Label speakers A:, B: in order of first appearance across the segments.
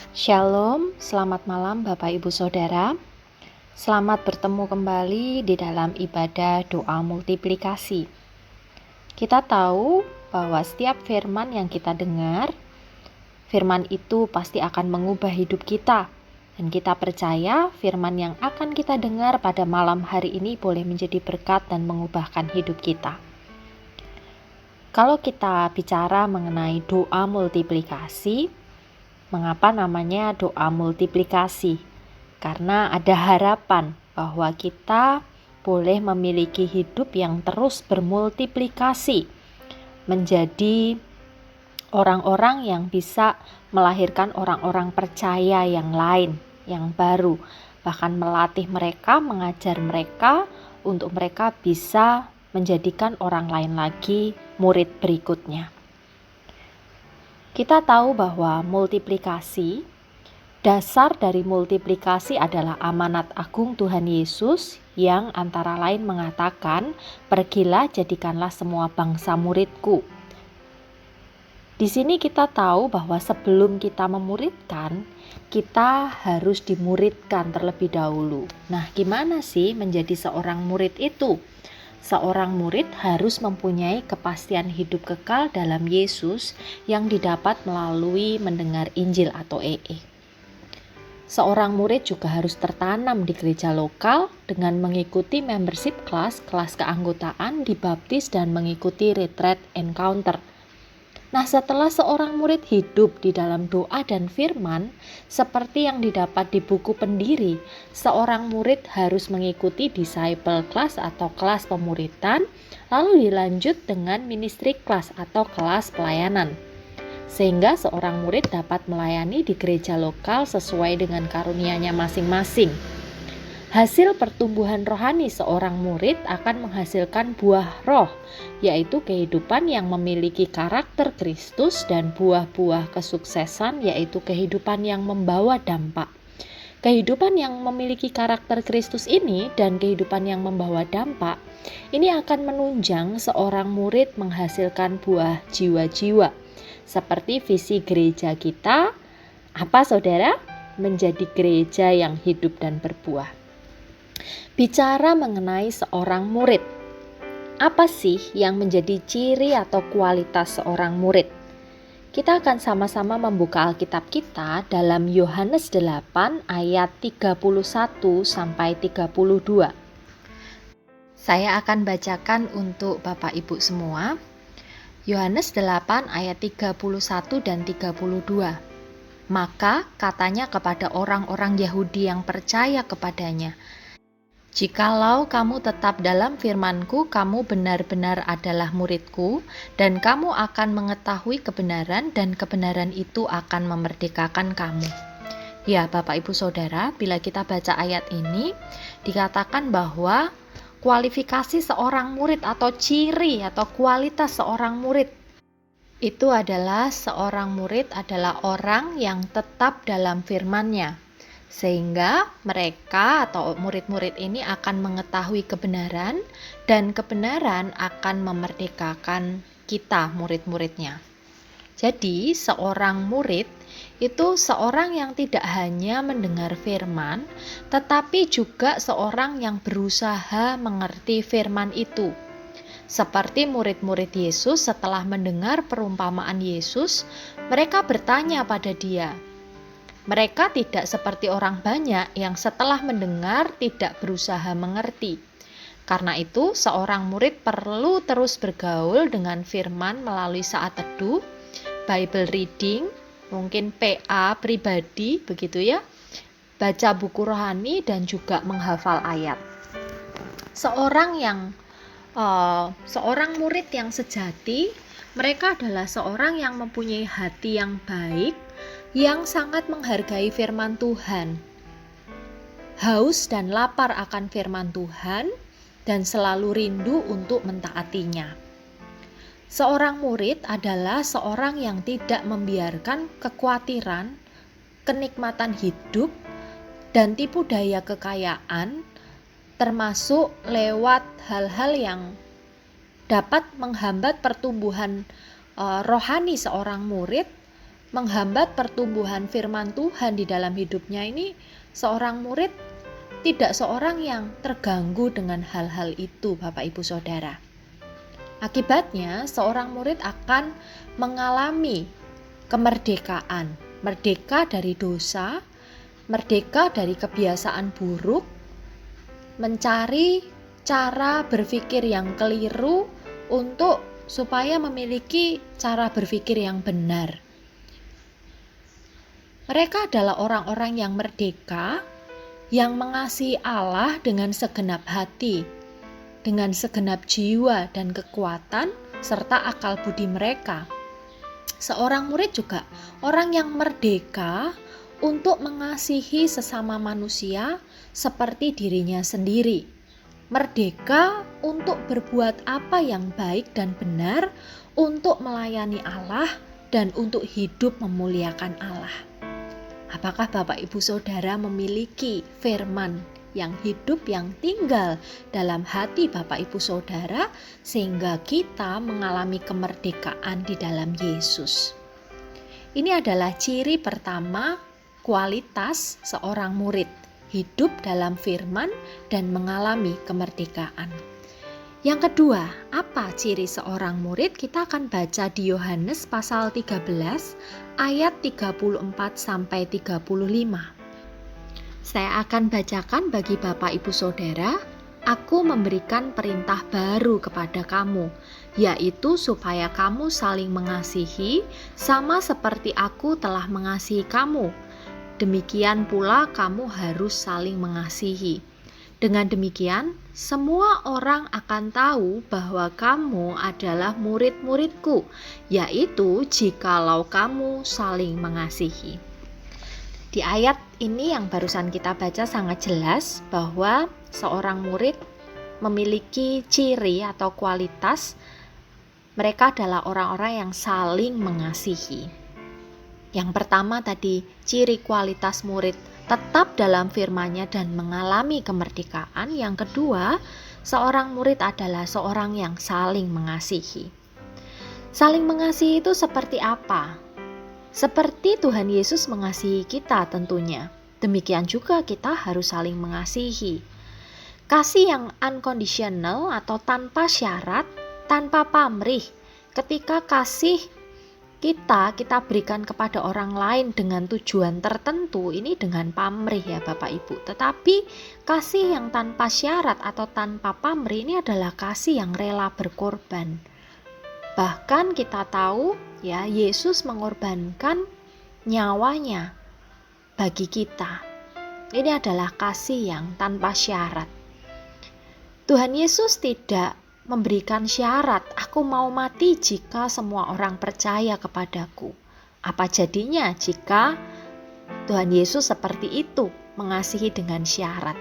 A: Shalom, selamat malam Bapak Ibu Saudara. Selamat bertemu kembali di dalam ibadah doa multiplikasi. Kita tahu bahwa setiap firman yang kita dengar, firman itu pasti akan mengubah hidup kita. Dan kita percaya firman yang akan kita dengar pada malam hari ini boleh menjadi berkat dan mengubahkan hidup kita. Kalau kita bicara mengenai doa multiplikasi, mengapa namanya doa multiplikasi? Karena ada harapan bahwa kita boleh memiliki hidup yang terus bermultiplikasi menjadi orang-orang yang bisa melahirkan orang-orang percaya yang lain, yang baru, bahkan melatih mereka, mengajar mereka untuk mereka bisa menjadikan orang lain lagi murid berikutnya. Kita tahu bahwa dasar dari multiplikasi adalah amanat agung Tuhan Yesus yang antara lain mengatakan, "Pergilah, jadikanlah semua bangsa muridku." Di sini kita tahu bahwa sebelum kita memuridkan, kita harus dimuridkan terlebih dahulu. Nah, gimana sih menjadi seorang murid itu? Seorang murid harus mempunyai kepastian hidup kekal dalam Yesus yang didapat melalui mendengar Injil atau EE. Seorang murid juga harus tertanam di gereja lokal dengan mengikuti membership kelas keanggotaan, dibaptis dan mengikuti retreat encounter. Nah, setelah seorang murid hidup di dalam doa dan firman, seperti yang didapat di buku pendiri, seorang murid harus mengikuti disciple class atau kelas pemuritan, lalu dilanjut dengan ministry class atau kelas pelayanan. Sehingga seorang murid dapat melayani di gereja lokal sesuai dengan karunia-Nya masing-masing. Hasil pertumbuhan rohani seorang murid akan menghasilkan buah roh, yaitu kehidupan yang memiliki karakter Kristus, dan buah-buah kesuksesan, yaitu kehidupan yang membawa dampak. Kehidupan yang memiliki karakter Kristus ini dan kehidupan yang membawa dampak, ini akan menunjang seorang murid menghasilkan buah jiwa-jiwa. Seperti visi gereja kita, apa saudara? Menjadi gereja yang hidup dan berbuah. Bicara mengenai seorang murid, apa sih yang menjadi ciri atau kualitas seorang murid? Kita akan sama-sama membuka Alkitab kita dalam Yohanes 8 ayat 31 sampai 32. Saya akan bacakan untuk Bapak Ibu semua. Yohanes 8 ayat 31 dan 32. Maka katanya kepada orang-orang Yahudi yang percaya kepadanya, "Jikalau kamu tetap dalam firman-Ku, kamu benar-benar adalah murid-Ku, dan kamu akan mengetahui kebenaran, dan kebenaran itu akan memerdekakan kamu." Ya, Bapak Ibu Saudara, bila kita baca ayat ini, dikatakan bahwa kualifikasi seorang murid atau ciri atau kualitas seorang murid itu adalah seorang murid adalah orang yang tetap dalam firman-Nya. Sehingga mereka atau murid-murid ini akan mengetahui kebenaran, dan kebenaran akan memerdekakan kita murid-muridnya. Jadi seorang murid itu seorang yang tidak hanya mendengar firman, tetapi juga seorang yang berusaha mengerti firman itu. Seperti murid-murid Yesus setelah mendengar perumpamaan Yesus, mereka bertanya pada Dia. Mereka tidak seperti orang banyak yang setelah mendengar tidak berusaha mengerti. Karena itu, seorang murid perlu terus bergaul dengan firman melalui saat teduh, Bible reading, mungkin PA pribadi, begitu ya, baca buku rohani, dan juga menghafal ayat. Seorang murid yang sejati, mereka adalah seorang yang mempunyai hati yang baik, yang sangat menghargai firman Tuhan, haus dan lapar akan firman Tuhan, dan selalu rindu untuk mentaatinya. Seorang murid adalah seorang yang tidak membiarkan kekhawatiran, kenikmatan hidup, dan tipu daya kekayaan, termasuk lewat hal-hal yang dapat menghambat pertumbuhan rohani seorang murid, menghambat pertumbuhan firman Tuhan di dalam hidupnya ini, seorang murid tidak seorang yang terganggu dengan hal-hal itu, Bapak Ibu Saudara. Akibatnya, seorang murid akan mengalami kemerdekaan, merdeka dari dosa, merdeka dari kebiasaan buruk, mencari cara berpikir yang keliru untuk supaya memiliki cara berpikir yang benar. Mereka adalah orang-orang yang merdeka, yang mengasihi Allah dengan segenap hati, dengan segenap jiwa dan kekuatan, serta akal budi mereka. Seorang murid juga orang yang merdeka untuk mengasihi sesama manusia seperti dirinya sendiri. Merdeka untuk berbuat apa yang baik dan benar, untuk melayani Allah, dan untuk hidup memuliakan Allah. Apakah Bapak Ibu Saudara memiliki firman yang hidup, yang tinggal dalam hati Bapak Ibu Saudara, sehingga kita mengalami kemerdekaan di dalam Yesus? Ini adalah ciri pertama kualitas seorang murid, hidup dalam firman dan mengalami kemerdekaan. Yang kedua, apa ciri seorang murid? Kita akan baca di Yohanes pasal 13 ayat 34 sampai 35. Saya akan bacakan bagi Bapak Ibu Saudara. Aku memberikan perintah baru kepada kamu, yaitu supaya kamu saling mengasihi, sama seperti aku telah mengasihi kamu. Demikian pula kamu harus saling mengasihi. Dengan demikian, semua orang akan tahu bahwa kamu adalah murid-muridku, yaitu jikalau kamu saling mengasihi. Di ayat ini yang barusan kita baca sangat jelas bahwa seorang murid memiliki ciri atau kualitas, mereka adalah orang-orang yang saling mengasihi. Yang pertama tadi, ciri kualitas murid tetap dalam firman-Nya dan mengalami kemerdekaan. Yang kedua, seorang murid adalah seorang yang saling mengasihi. Saling mengasihi itu seperti apa? Seperti Tuhan Yesus mengasihi kita tentunya. Demikian juga kita harus saling mengasihi. Kasih yang unconditional atau tanpa syarat, tanpa pamrih. Ketika kasih kita berikan kepada orang lain dengan tujuan tertentu, ini dengan pamrih ya Bapak Ibu. Tetapi kasih yang tanpa syarat atau tanpa pamrih ini adalah kasih yang rela berkorban. Bahkan kita tahu ya, Yesus mengorbankan nyawanya bagi kita. Ini adalah kasih yang tanpa syarat. Tuhan Yesus tidak memberikan syarat, aku mau mati jika semua orang percaya kepadaku. Apa jadinya jika Tuhan Yesus seperti itu, mengasihi dengan syarat?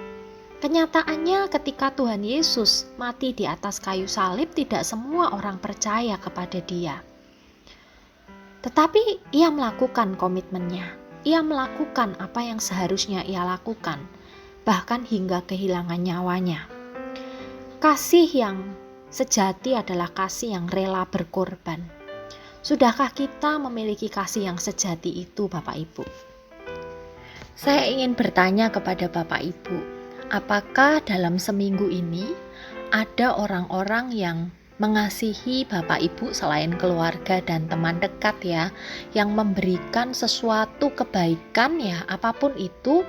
A: Kenyataannya ketika Tuhan Yesus mati di atas kayu salib, tidak semua orang percaya kepada Dia. Tetapi Ia melakukan komitmennya. Ia melakukan apa yang seharusnya Ia lakukan, bahkan hingga kehilangan nyawanya. Kasih yang sejati adalah kasih yang rela berkorban. Sudahkah kita memiliki kasih yang sejati itu, Bapak Ibu? Saya ingin bertanya kepada Bapak Ibu, apakah dalam seminggu ini ada orang-orang yang mengasihi Bapak Ibu selain keluarga dan teman dekat ya, yang memberikan sesuatu kebaikan ya, apapun itu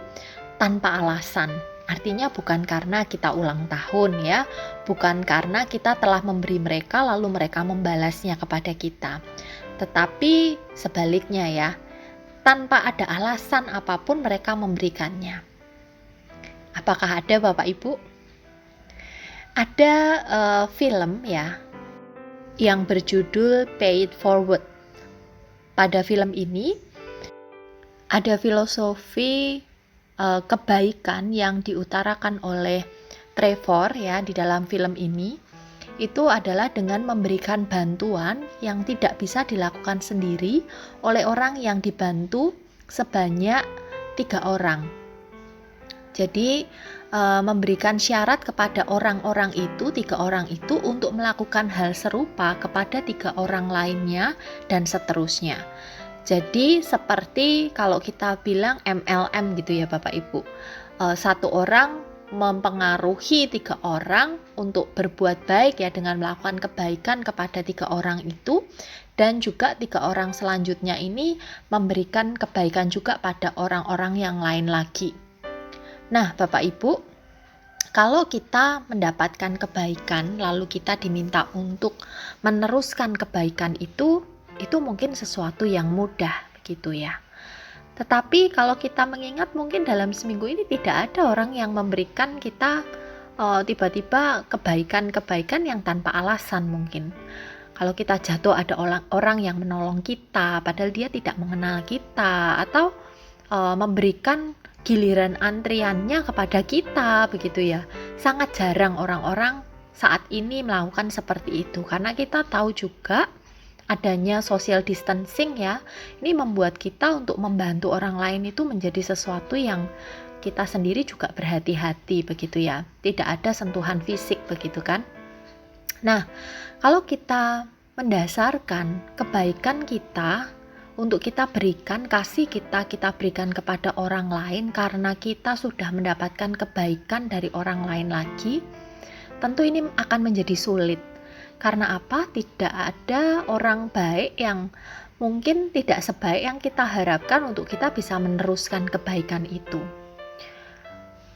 A: tanpa alasan? Artinya bukan karena kita ulang tahun ya, bukan karena kita telah memberi mereka lalu mereka membalasnya kepada kita. Tetapi sebaliknya ya, tanpa ada alasan apapun mereka memberikannya. Apakah ada Bapak Ibu? Ada film ya yang berjudul Pay It Forward. Pada film ini ada filosofi kebaikan yang diutarakan oleh Trevor ya di dalam film ini. Itu adalah dengan memberikan bantuan yang tidak bisa dilakukan sendiri oleh orang yang dibantu sebanyak 3 orang. Jadi memberikan syarat kepada orang-orang itu, 3 orang itu, untuk melakukan hal serupa kepada 3 orang lainnya dan seterusnya. Jadi seperti kalau kita bilang MLM gitu ya Bapak Ibu. Satu orang mempengaruhi 3 orang untuk berbuat baik ya dengan melakukan kebaikan kepada 3 orang itu, dan juga 3 orang selanjutnya ini memberikan kebaikan juga pada orang-orang yang lain lagi. Nah, Bapak Ibu, kalau kita mendapatkan kebaikan lalu kita diminta untuk meneruskan kebaikan itu mungkin sesuatu yang mudah begitu ya. Tetapi kalau kita mengingat mungkin dalam seminggu ini tidak ada orang yang memberikan kita tiba-tiba kebaikan-kebaikan yang tanpa alasan mungkin. Kalau kita jatuh ada orang yang menolong kita padahal dia tidak mengenal kita, atau memberikan giliran antriannya kepada kita begitu ya. Sangat jarang orang-orang saat ini melakukan seperti itu karena kita tahu juga adanya social distancing ya. Ini membuat kita untuk membantu orang lain itu menjadi sesuatu yang kita sendiri juga berhati-hati begitu ya. Tidak ada sentuhan fisik begitu kan. Nah, kalau kita mendasarkan kebaikan kita untuk kita berikan, kasih kita berikan kepada orang lain karena kita sudah mendapatkan kebaikan dari orang lain lagi, tentu ini akan menjadi sulit. Karena apa? Tidak ada orang baik yang mungkin tidak sebaik yang kita harapkan untuk kita bisa meneruskan kebaikan itu.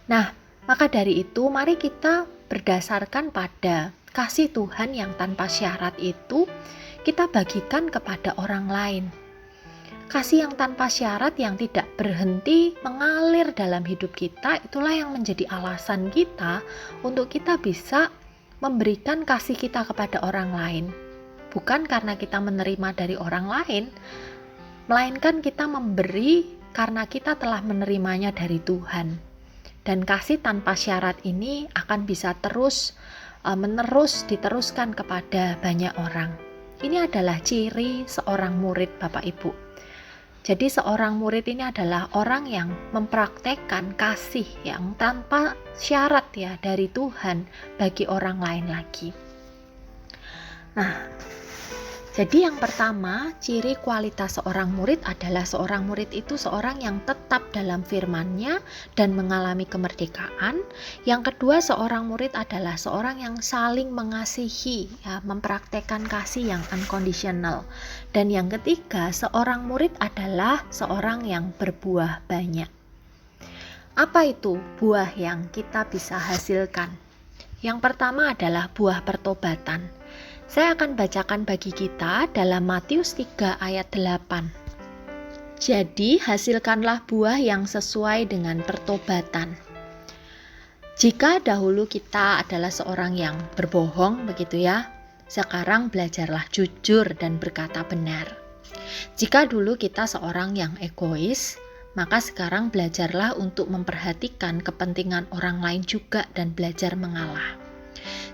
A: Nah, maka dari itu mari kita berdasarkan pada kasih Tuhan yang tanpa syarat itu kita bagikan kepada orang lain. Kasih yang tanpa syarat yang tidak berhenti mengalir dalam hidup kita, itulah yang menjadi alasan kita untuk kita bisa memberikan kasih kita kepada orang lain. Bukan karena kita menerima dari orang lain, melainkan kita memberi karena kita telah menerimanya dari Tuhan. Dan kasih tanpa syarat ini akan bisa menerus diteruskan kepada banyak orang. Ini adalah ciri seorang murid Bapak Ibu. Jadi seorang murid ini adalah orang yang mempraktekkan kasih yang tanpa syarat ya dari Tuhan bagi orang lain lagi. Nah, jadi yang pertama, ciri kualitas seorang murid adalah seorang murid itu seorang yang tetap dalam firman-Nya dan mengalami kemerdekaan. Yang kedua, seorang murid adalah seorang yang saling mengasihi, ya, mempraktekkan kasih yang unconditional. Dan yang ketiga, seorang murid adalah seorang yang berbuah banyak. Apa itu buah yang kita bisa hasilkan? Yang pertama adalah buah pertobatan. Saya akan bacakan bagi kita dalam Matius 3 ayat 8. Jadi hasilkanlah buah yang sesuai dengan pertobatan. Jika dahulu kita adalah seorang yang berbohong begitu ya, sekarang belajarlah jujur dan berkata benar. Jika dulu kita seorang yang egois, maka sekarang belajarlah untuk memperhatikan kepentingan orang lain juga dan belajar mengalah.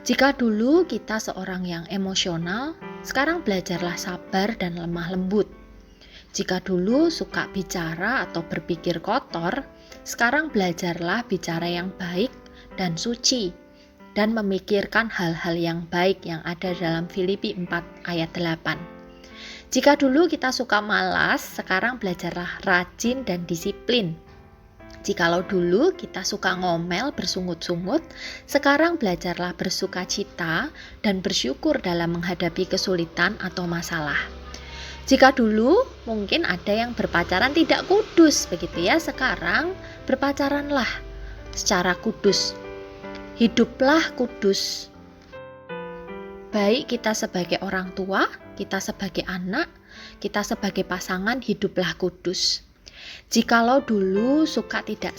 A: Jika dulu kita seorang yang emosional, sekarang belajarlah sabar dan lemah lembut. Jika dulu suka bicara atau berpikir kotor, sekarang belajarlah bicara yang baik dan suci, dan memikirkan hal-hal yang baik yang ada dalam Filipi 4 ayat 8. Jika dulu kita suka malas, sekarang belajarlah rajin dan disiplin. Jikalau dulu kita suka ngomel bersungut-sungut, sekarang belajarlah bersukacita dan bersyukur dalam menghadapi kesulitan atau masalah. Jika dulu mungkin ada yang berpacaran tidak kudus begitu ya, sekarang berpacaranlah secara kudus. Hiduplah kudus. Baik kita sebagai orang tua, kita sebagai anak, kita sebagai pasangan, hiduplah kudus. Jikalau dulu suka tidak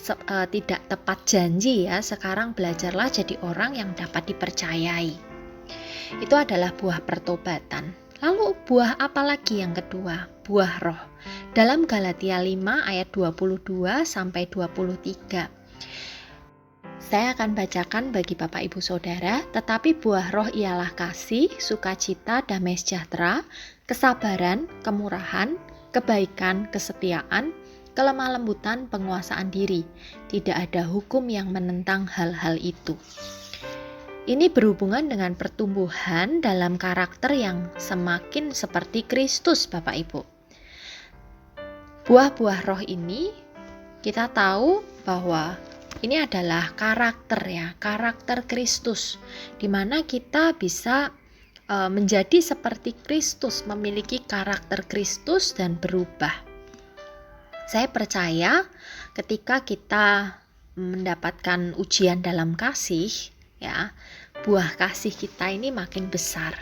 A: tepat janji ya, sekarang belajarlah jadi orang yang dapat dipercayai. Itu adalah buah pertobatan. Lalu buah apa lagi yang kedua? Buah roh. Dalam Galatia 5 ayat 22 sampai 23. Saya akan bacakan bagi Bapak Ibu Saudara. Tetapi buah roh ialah kasih, sukacita, damai sejahtera, kesabaran, kemurahan, kebaikan, kesetiaan, kelemah lembutan, penguasaan diri. Tidak ada hukum yang menentang hal-hal itu. Ini berhubungan dengan pertumbuhan dalam karakter yang semakin seperti Kristus, Bapak Ibu. Buah-buah roh ini kita tahu bahwa ini adalah karakter Kristus, di mana kita bisa menjadi seperti Kristus, memiliki karakter Kristus dan berubah. Saya percaya ketika kita mendapatkan ujian dalam kasih, ya, buah kasih kita ini makin besar.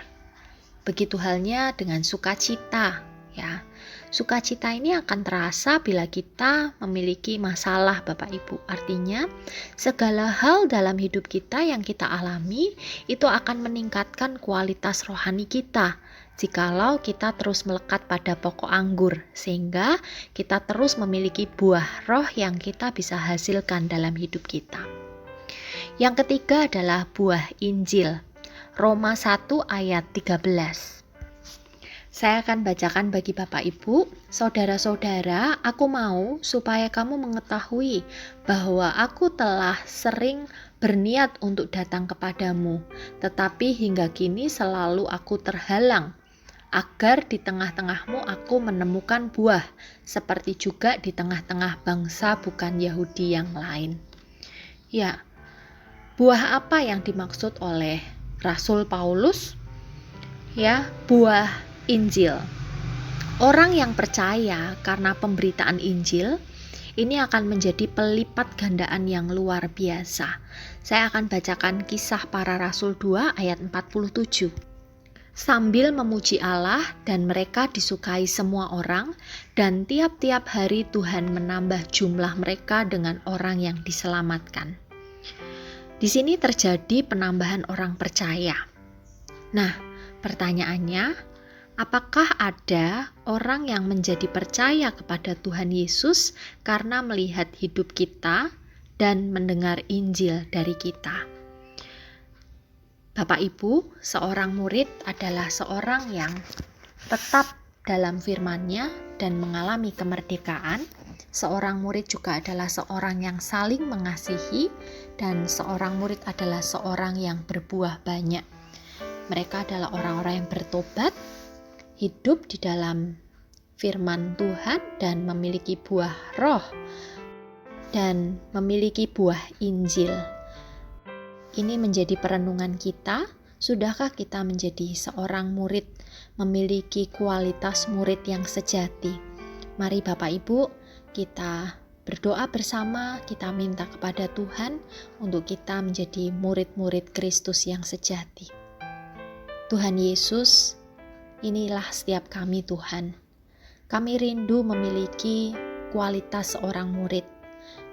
A: Begitu halnya dengan sukacita, ya. Sukacita ini akan terasa bila kita memiliki masalah, Bapak Ibu. Artinya, segala hal dalam hidup kita yang kita alami itu akan meningkatkan kualitas rohani kita. Jikalau kita terus melekat pada pokok anggur, sehingga kita terus memiliki buah roh yang kita bisa hasilkan dalam hidup kita. Yang ketiga adalah buah Injil. Roma 1 ayat 13. Saya akan bacakan bagi Bapak Ibu. Saudara-saudara, aku mau supaya kamu mengetahui bahwa aku telah sering berniat untuk datang kepadamu, tetapi hingga kini selalu aku terhalang, agar di tengah-tengahmu aku menemukan buah, seperti juga di tengah-tengah bangsa bukan Yahudi yang lain. Ya, buah apa yang dimaksud oleh Rasul Paulus? Ya, buah Injil. Orang yang percaya karena pemberitaan Injil ini akan menjadi pelipat gandaan yang luar biasa. Saya akan bacakan Kisah Para Rasul 2 ayat 47. Sambil memuji Allah dan mereka disukai semua orang, dan tiap-tiap hari Tuhan menambah jumlah mereka dengan orang yang diselamatkan. Di sini terjadi penambahan orang percaya. Nah, pertanyaannya, apakah ada orang yang menjadi percaya kepada Tuhan Yesus karena melihat hidup kita dan mendengar Injil dari kita? Bapak Ibu, seorang murid adalah seorang yang tetap dalam firman-Nya dan mengalami kemerdekaan. Seorang murid juga adalah seorang yang saling mengasihi, dan seorang murid adalah seorang yang berbuah banyak. Mereka adalah orang-orang yang bertobat, hidup di dalam firman Tuhan dan memiliki buah roh dan memiliki buah Injil. Ini menjadi perenungan kita. Sudahkah kita menjadi seorang murid, memiliki kualitas murid yang sejati? Mari Bapak Ibu, kita berdoa bersama, kita minta kepada Tuhan untuk kita menjadi murid-murid Kristus yang sejati. Tuhan Yesus, inilah setiap kami Tuhan. Kami rindu memiliki kualitas seorang murid.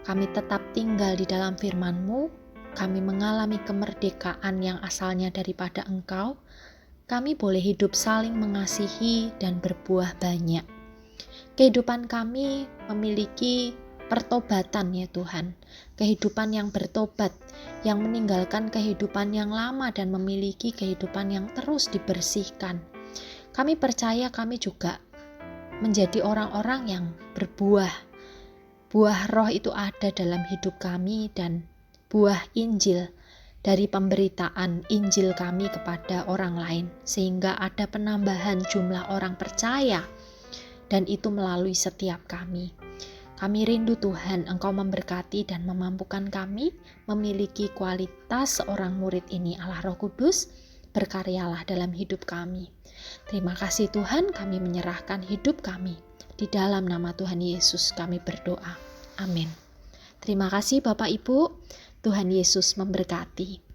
A: Kami tetap tinggal di dalam firman-Mu. Kami mengalami kemerdekaan yang asalnya daripada Engkau. Kami boleh hidup saling mengasihi dan berbuah banyak. Kehidupan kami memiliki pertobatan ya Tuhan. Kehidupan yang bertobat, yang meninggalkan kehidupan yang lama dan memiliki kehidupan yang terus dibersihkan. Kami percaya kami juga menjadi orang-orang yang berbuah. Buah roh itu ada dalam hidup kami dan buah Injil dari pemberitaan Injil kami kepada orang lain. Sehingga ada penambahan jumlah orang percaya dan itu melalui setiap kami. Kami rindu Tuhan Engkau memberkati dan memampukan kami memiliki kualitas seorang murid ini. Allah Roh Kudus, berkaryalah dalam hidup kami. Terima kasih Tuhan, kami menyerahkan hidup kami. Di dalam nama Tuhan Yesus kami berdoa. Amin. Terima kasih Bapak Ibu, Tuhan Yesus memberkati.